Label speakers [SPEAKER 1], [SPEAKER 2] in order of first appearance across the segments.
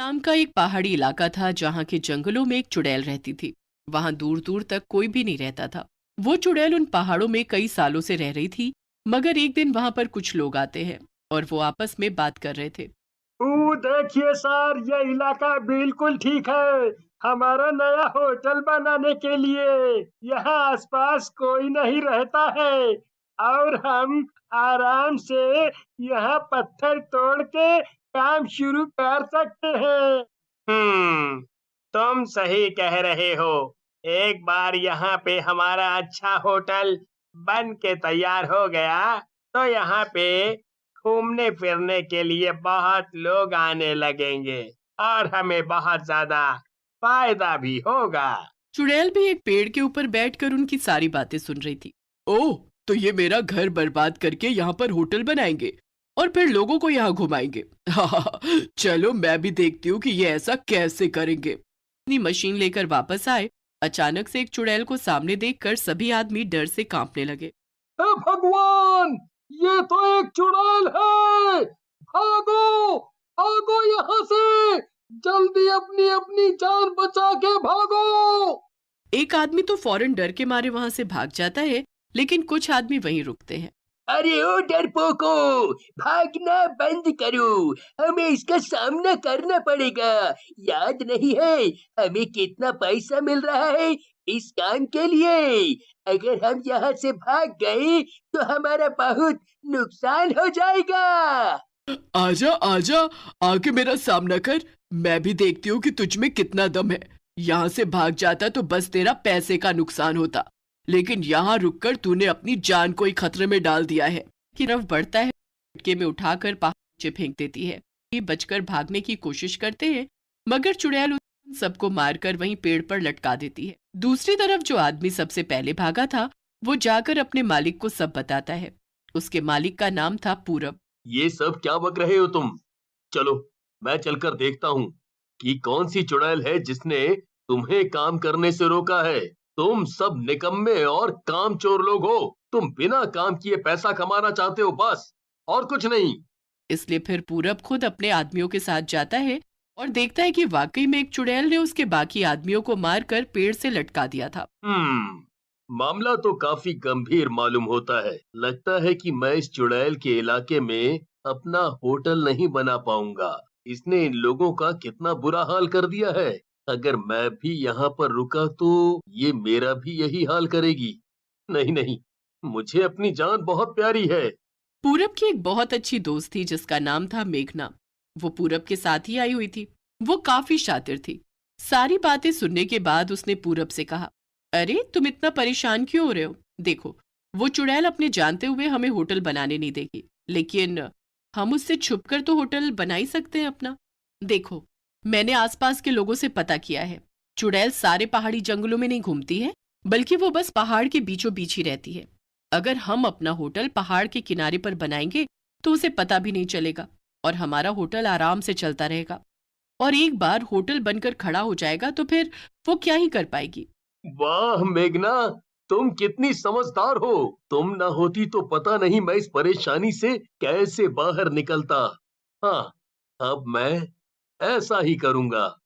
[SPEAKER 1] नाम का एक पहाड़ी इलाका था जहाँ के जंगलों में एक चुड़ैल रहती थी। वहां दूर दूर तक कोई भी नहीं रहता था। वो चुड़ैल उन पहाड़ों में कई सालों से रह रही थी। मगर एक दिन वहां पर कुछ लोग आते हैं और वो आपस में बात कर रहे थे।
[SPEAKER 2] देखिए सर, ये इलाका बिल्कुल ठीक है हमारा नया होटल बनाने के लिए। यहाँ आसपास कोई नहीं रहता है और हम आराम से यहाँ पत्थर तोड़ के काम शुरू कर सकते हैं। हम्म, तुम सही कह रहे हो। एक बार यहाँ पे हमारा अच्छा होटल बन के तैयार हो गया तो यहाँ पे घूमने फिरने के लिए बहुत लोग आने लगेंगे और हमें बहुत ज्यादा फायदा भी होगा।
[SPEAKER 1] चुड़ैल भी एक पेड़ के ऊपर बैठकर उनकी सारी बातें सुन रही थी। ओह, तो ये मेरा घर बर्बाद करके यहाँ पर होटल बनाएंगे और फिर लोगों को यहाँ घुमाएंगे। चलो मैं भी देखती हूँ कि ये ऐसा कैसे करेंगे। अपनी मशीन लेकर वापस आए। अचानक से एक चुड़ैल को सामने देखकर सभी आदमी डर से कांपने लगे।
[SPEAKER 2] हे भगवान, ये तो एक चुड़ैल है। भागो, भागो यहाँ से, जल्दी अपनी अपनी जान बचा के भागो।
[SPEAKER 1] एक आदमी तो फौरन डर के मारे वहां से भाग जाता है, लेकिन कुछ आदमी वहीं रुकते हैं।
[SPEAKER 2] अरे ओ डरपोको, भागना बंद करो, हमें इसका सामना करना पड़ेगा। याद नहीं है हमें कितना पैसा मिल रहा है इस काम के लिए? अगर हम यहाँ से भाग गए तो हमारा बहुत नुकसान हो जाएगा।
[SPEAKER 1] आजा आजा, आके मेरा सामना कर। मैं भी देखती हूँ कि तुझ में कितना दम है। यहाँ से भाग जाता तो बस तेरा पैसे का नुकसान होता, लेकिन यहाँ रुककर तूने अपनी जान को ही खतरे में डाल दिया है। की तरफ बढ़ता है, झटके में उठाकर पहाड़ नीचे फेंक देती है। ये बचकर भागने की कोशिश करते हैं, मगर चुड़ैल उन सबको मारकर वहीं पेड़ पर लटका देती है। दूसरी तरफ जो आदमी सबसे पहले भागा था, वो जाकर अपने मालिक को सब बताता है। उसके मालिक का नाम था पूरब।
[SPEAKER 2] ये सब क्या बक रहे हो तुम? चलो, मैं चलकर देखता हूँ कि कौन सी चुड़ैल है जिसने तुम्हें काम करने से रोका है। तुम सब निकम्मे और कामचोर लोग हो। तुम बिना काम किए पैसा कमाना चाहते हो बस, और कुछ नहीं।
[SPEAKER 1] इसलिए फिर पूरब खुद अपने आदमियों के साथ जाता है और देखता है कि वाकई में एक चुड़ैल ने उसके बाकी आदमियों को मारकर पेड़ से लटका दिया था।
[SPEAKER 2] मामला तो काफी गंभीर मालूम होता है। लगता है कि मैं इस चुड़ैल के इलाके में अपना होटल नहीं बना पाऊंगा। इसने इन लोगों का कितना बुरा हाल कर दिया है। अगर मैं भी यहाँ पर रुका तो ये मेरा भी यही हाल करेगी। नहीं नहीं, मुझे अपनी जान बहुत प्यारी है।
[SPEAKER 1] पूरब की एक बहुत अच्छी दोस्त थी जिसका नाम था मेघना। वो पूरब के साथ ही आई हुई थी। वो काफी शातिर थी। सारी बातें सुनने के बाद उसने पूरब से कहा, अरे तुम इतना परेशान क्यों हो रहे हो? देखो, वो चुड़ैल अपने जानते हुए हमें होटल बनाने नहीं देगी, लेकिन हम उससे छुपकर तो होटल बना ही सकते हैं अपना। देखो, मैंने आसपास के लोगों से पता किया है। चुड़ैल सारे पहाड़ी जंगलों में नहीं घूमती है, बल्कि वो बस पहाड़ के बीचों बीच ही रहती है। अगर हम अपना होटल पहाड़ के किनारे पर बनाएंगे तो उसे पता भी नहीं चलेगा और हमारा होटल आराम से चलता रहेगा। और एक बार होटल बनकर खड़ा हो जाएगा तो फिर वो क्या ही कर पाएगी।
[SPEAKER 2] वाह मेघना, तुम कितनी समझदार हो। तुम ना होती तो पता नहीं मैं इस परेशानी से कैसे बाहर निकलता। हाँ, अब मैं ऐसा ही करूंगा।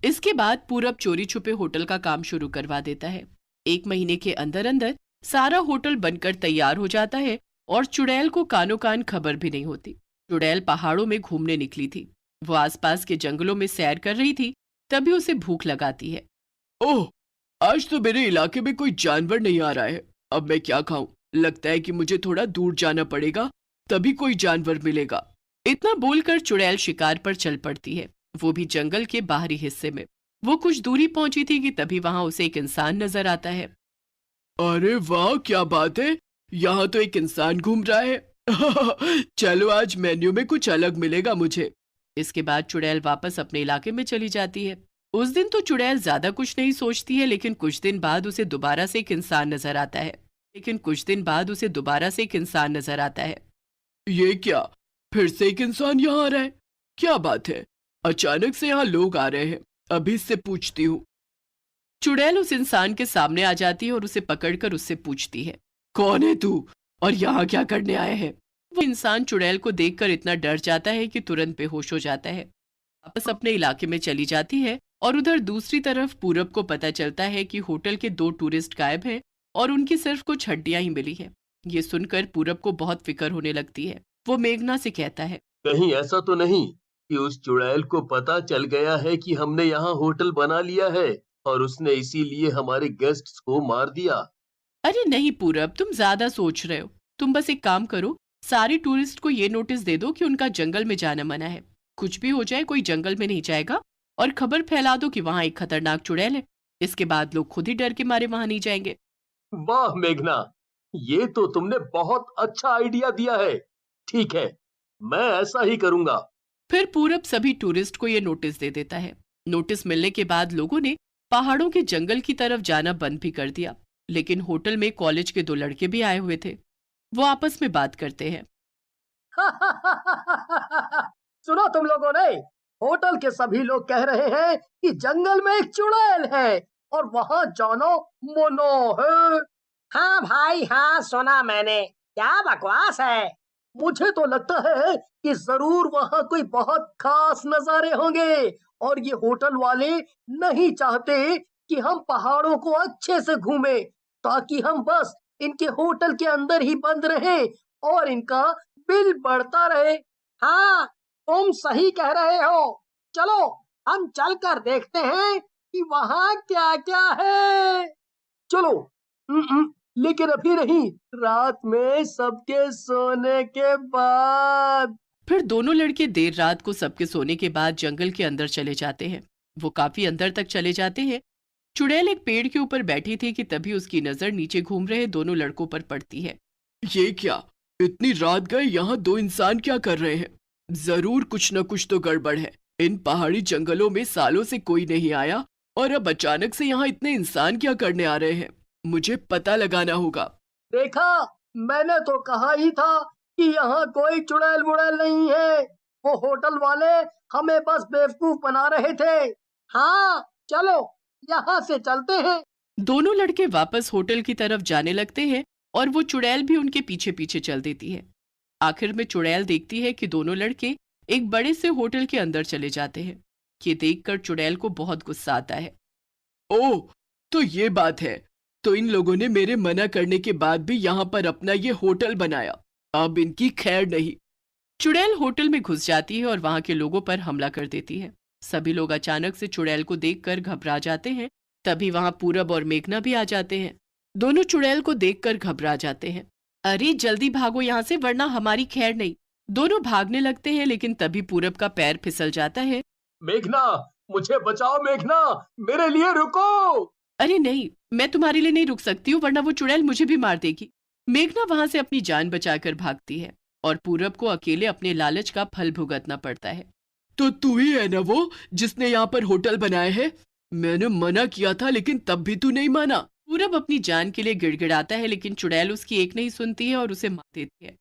[SPEAKER 1] इसके बाद पूरब चोरी छुपे होटल का काम शुरू करवा देता है। 1 महीने के अंदर अंदर सारा होटल बनकर तैयार हो जाता है और चुड़ैल को कानो कान खबर भी नहीं होती। चुड़ैल पहाड़ों में घूमने निकली थी। वो आसपास के जंगलों में सैर कर रही थी, तभी उसे भूख लगाती है। ओह, आज तो मेरे इलाके में कोई जानवर नहीं आ रहा है। अब मैं क्या खाऊं? लगता है कि मुझे थोड़ा दूर जाना पड़ेगा, तभी कोई जानवर मिलेगा। इतना बोलकर चुड़ैल शिकार पर चल पड़ती है, वो भी जंगल के बाहरी हिस्से में। वो कुछ दूरी पहुंची थी कि तभी वहां उसे एक इंसान नजर आता है। अरे वाह, क्या बात है, यहाँ तो एक इंसान घूम रहा है। चलो, आज मेन्यू में कुछ अलग मिलेगा मुझे। इसके बाद चुड़ैल वापस अपने इलाके में चली जाती है। उस दिन तो चुड़ैल ज्यादा कुछ नहीं सोचती है, लेकिन कुछ दिन बाद उसे दोबारा से एक इंसान नजर आता है। ये क्या, फिर से एक इंसान यहाँ आ रहा है? क्या बात है, अचानक से यहाँ लोग आ रहे हैं। अभी इससे पूछती हूँ। चुड़ैल उस इंसान के सामने आ जाती है और उसे पकड़कर उससे पूछती है, कौन है तू और यहाँ क्या करने आया है? वो इंसान चुड़ैल को देखकर इतना डर जाता है कि तुरंत बेहोश हो जाता है। वापस अपने इलाके में चली जाती है और उधर दूसरी तरफ पूरब को पता चलता है कि होटल के 2 टूरिस्ट गायब हैं और उनकी सिर्फ कुछ हड्डियां ही मिली है। ये सुनकर पूरब को बहुत फिक्र होने लगती है। वो मेघना से कहता है,
[SPEAKER 3] कहीं ऐसा तो नहीं कि उस चुड़ैल को पता चल गया है कि हमने यहाँ होटल बना लिया है और उसने इसीलिए हमारे गेस्ट्स को मार दिया।
[SPEAKER 1] अरे नहीं पूरब, तुम ज्यादा सोच रहे हो। तुम बस एक काम करो, सारे टूरिस्ट को ये नोटिस दे दो कि उनका जंगल में जाना मना है। कुछ भी हो जाए कोई जंगल में नहीं जाएगा, और खबर फैला दो कि वहां एक खतरनाक चुड़ैल है। इसके बाद लोग खुद ही डर के मारे वहां नहीं जाएंगे।
[SPEAKER 3] वाह मेघना, ये तो तुमने बहुत अच्छा आइडिया दिया है। ठीक है, मैं ऐसा ही करूंगा।
[SPEAKER 1] फिर पूरब सभी टूरिस्ट को ये नोटिस दे देता है। नोटिस मिलने के बाद लोगों ने पहाड़ों के जंगल की तरफ जाना बंद भी कर दिया, लेकिन होटल में कॉलेज के 2 लड़के भी आए हुए थे। वो आपस में बात करते हैं।
[SPEAKER 2] सुनो तुम लोगों ने, होटल के सभी लोग कह रहे हैं कि जंगल में एक चुड़ैल है और वहां जाना मना है। हाँ भाई हाँ, सुना मैंने। क्या बकवास है। मुझे तो लगता है कि जरूर वहां कोई बहुत खास नजारे होंगे और ये होटल वाले नहीं चाहते कि हम पहाड़ों को अच्छे से घूमें, ताकि हम बस इनके होटल के अंदर ही बंद रहें और इनका बिल बढ़ता रहे। हाँ, तुम सही कह रहे हो। चलो हम चलकर देखते हैं कि वहां क्या क्या है। चलो। लेकिन अभी नहीं, रात में सबके सोने के बाद।
[SPEAKER 1] फिर दोनों लड़के देर रात को सबके सोने के बाद जंगल के अंदर चले जाते हैं। वो काफी अंदर तक चले जाते हैं। चुड़ैल एक पेड़ के ऊपर बैठी थी कि तभी उसकी नजर नीचे घूम रहे दोनों लड़कों पर पड़ती है। ये क्या, इतनी रात गए यहाँ 2 इंसान क्या कर रहे हैं? जरूर कुछ न कुछ तो गड़बड़ है। इन पहाड़ी जंगलों में सालों से कोई नहीं आया और अब अचानक से यहाँ इतने इंसान क्या करने आ रहे हैं? मुझे पता लगाना होगा।
[SPEAKER 2] देखा, मैंने तो कहा ही था कि यहाँ कोई चुड़ैल बुड़ैल नहीं है। वो होटल वाले हमें बस बेवकूफ बना रहे थे। हाँ चलो, यहाँ से चलते हैं।
[SPEAKER 1] दोनों लड़के वापस होटल की तरफ जाने लगते हैं और वो चुड़ैल भी उनके पीछे पीछे चल देती है। आखिर में चुड़ैल देखती है कि दोनों लड़के एक बड़े से होटल के अंदर चले जाते हैं। ये देखकर चुड़ैल को बहुत गुस्सा आता है। ओह, तो ये बात है। तो इन लोगों ने मेरे मना करने के बाद भी यहाँ पर अपना ये होटल बनाया। अब इनकी खैर नहीं। चुड़ैल होटल में घुस जाती है और वहां के लोगों पर हमला कर देती है। सभी लोग अचानक से चुड़ैल को देखकर घबरा जाते हैं। तभी वहां पूरब और मेघना भी आ जाते हैं। दोनों चुड़ैल को देखकर घबरा जाते हैं। अरे जल्दी भागो यहाँ से, वरना हमारी खैर नहीं। दोनों भागने लगते हैं, लेकिन तभी पूरब का पैर फिसल जाता है।
[SPEAKER 3] मेघना, मुझे बचाओ मेघना, मेरे लिए रुको।
[SPEAKER 1] अरे नहीं, मैं तुम्हारे लिए नहीं रुक सकती हूँ, वरना वो चुड़ैल मुझे भी मार देगी। मेघना वहां से अपनी जान बचाकर भागती है और पूरब को अकेले अपने लालच का फल भुगतना पड़ता है। तो तू ही है ना वो जिसने यहाँ पर होटल बनाए है? मैंने मना किया था, लेकिन तब भी तू नहीं माना। पूरब अपनी जान के लिए गिड़गिड़ाता है, लेकिन चुड़ैल उसकी एक नहीं सुनती है और उसे मार देती है।